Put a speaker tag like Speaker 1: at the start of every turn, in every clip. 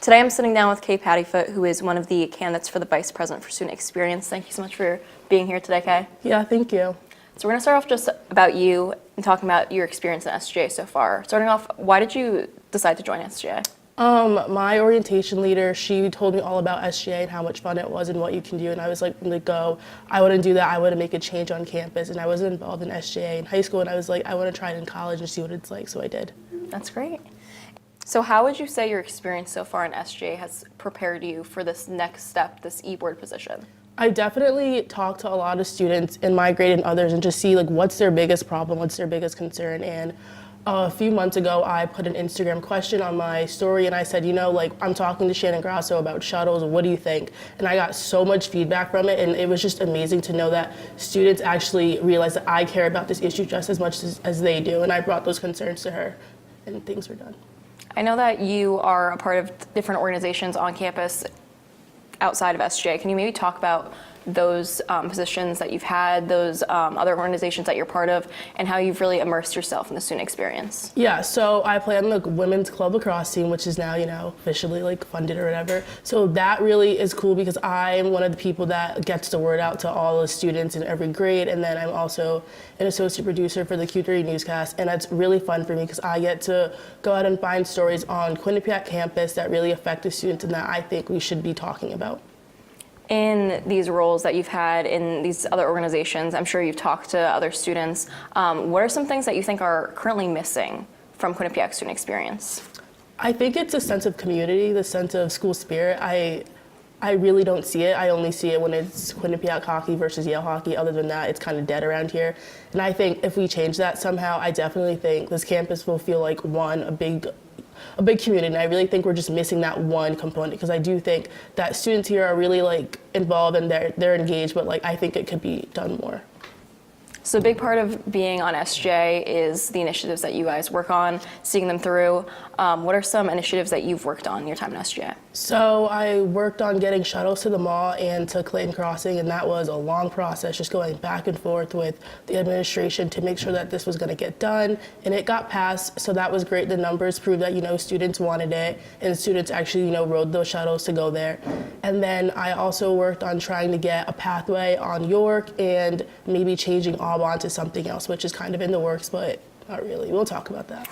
Speaker 1: Today I'm sitting down with Kaye Paddyfote, who is one of the candidates for the Vice President for Student Experience. Thank you so much for being here today, Kaye.
Speaker 2: Yeah, thank you.
Speaker 1: So we're going to start off just about you and talking about your experience in SGA so far. Starting off, why did you decide to join SGA?
Speaker 2: My orientation leader, she told me all about SGA and how much fun it was and what you can do, and I was like, go. I want to do that. I want to make a change on campus, and I was involved in SGA in high school, and I was like, I want to try it in college and see what it's like, so I did.
Speaker 1: That's great. So how would you say your experience so far in SGA has prepared you for this next step, this e-board position?
Speaker 2: I definitely talk to a lot of students in my grade and others and just see like what's their biggest problem, what's their biggest concern. And a few months ago, I put an Instagram question on my story and I said, I'm talking to Shannon Grasso about shuttles, what do you think? And I got so much feedback from it, and it was just amazing to know that students actually realize that I care about this issue just as much as they do. And I brought those concerns to her and things were done.
Speaker 1: I know that you are a part of different organizations on campus outside of SGA. Can you maybe talk about those positions that you've had, those other organizations that you're part of, and how you've really immersed yourself in the student experience?
Speaker 2: Yeah, so I play on the women's club lacrosse team, which is now, officially funded or whatever. So that really is cool because I'm one of the people that gets the word out to all the students in every grade, and then I'm also an associate producer for the Q3 newscast, and that's really fun for me because I get to go out and find stories on Quinnipiac campus that really affect the students and that I think we should be talking about.
Speaker 1: In these roles that you've had in these other organizations, I'm sure you've talked to other students. What are some things that you think are currently missing from Quinnipiac student experience?
Speaker 2: I think it's a sense of community, the sense of school spirit. I really don't see it. I only see it when it's Quinnipiac hockey versus Yale hockey. Other than that, it's kind of dead around here. And I think if we change that somehow, I definitely think this campus will feel like a big community, and I really think we're just missing that one component because I do think that students here are really involved and they're engaged, but I think it could be done more.
Speaker 1: So a big part of being on SGA is the initiatives that you guys work on, seeing them through. What are some initiatives that you've worked on in your time in SGA?
Speaker 2: So I worked on getting shuttles to the mall and to Clayton Crossing, and that was a long process, just going back and forth with the administration to make sure that this was going to get done, and it got passed, so that was great. The numbers proved that, students wanted it, and students actually, rode those shuttles to go there. And then I also worked on trying to get a pathway on York and maybe changing Aubon to something else, which is kind of in the works, but not really. We'll talk about that.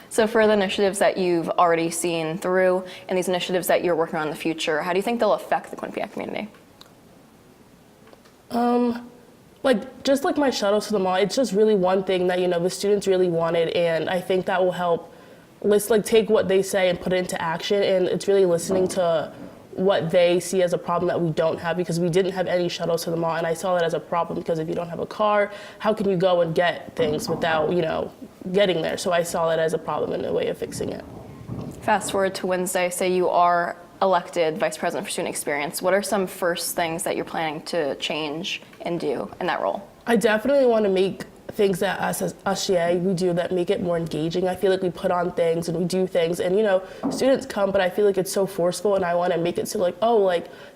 Speaker 1: So for the initiatives that you've already seen through and these initiatives that you're working on in the future, how do you think they'll affect the Quinnipiac community?
Speaker 2: Just like my shuttles to the mall, it's just really one thing that, the students really wanted, and I think that will help take what they say and put it into action, and it's really listening to what they see as a problem that we don't have, because we didn't have any shuttles to the mall, and I saw that as a problem because if you don't have a car, how can you go and get things without, getting there? So I saw that as a problem and a way of fixing it.
Speaker 1: Fast forward to Wednesday, say you are elected Vice President for Student Experience. What are some first things that you're planning to change and do in that role?
Speaker 2: I definitely want to make things that us as SGA we do that make it more engaging. I feel like we put on things and we do things and students come, but I feel like it's so forceful, and I want to make it so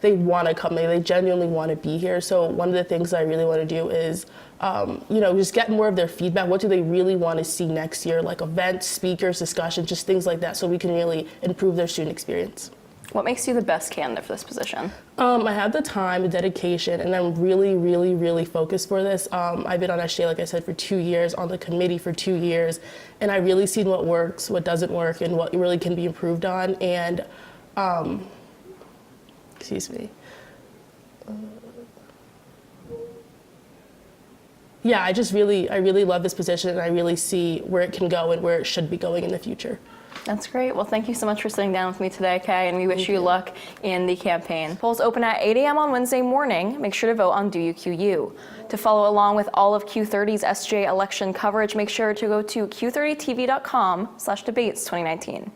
Speaker 2: they want to come, they genuinely want to be here. So one of the things I really want to do is just get more of their feedback. What do they really want to see next year, events, speakers, discussions, just things like that, so we can really improve their student experience.
Speaker 1: What makes you the best candidate for this position?
Speaker 2: I have the time, the dedication, and I'm really, really, really focused for this. I've been on SGA, like I said, for 2 years, on the committee for 2 years, and I really seen what works, what doesn't work, and what really can be improved on. And, excuse me. Yeah, I really love this position, and I really see where it can go and where it should be going in the future.
Speaker 1: That's great. Well, thank you so much for sitting down with me today, Kaye, and we wish you luck in the campaign. Polls open at 8 a.m. on Wednesday morning. Make sure to vote on Do You QU. To follow along with all of Q30's SGA election coverage, make sure to go to q30tv.com/debates2019.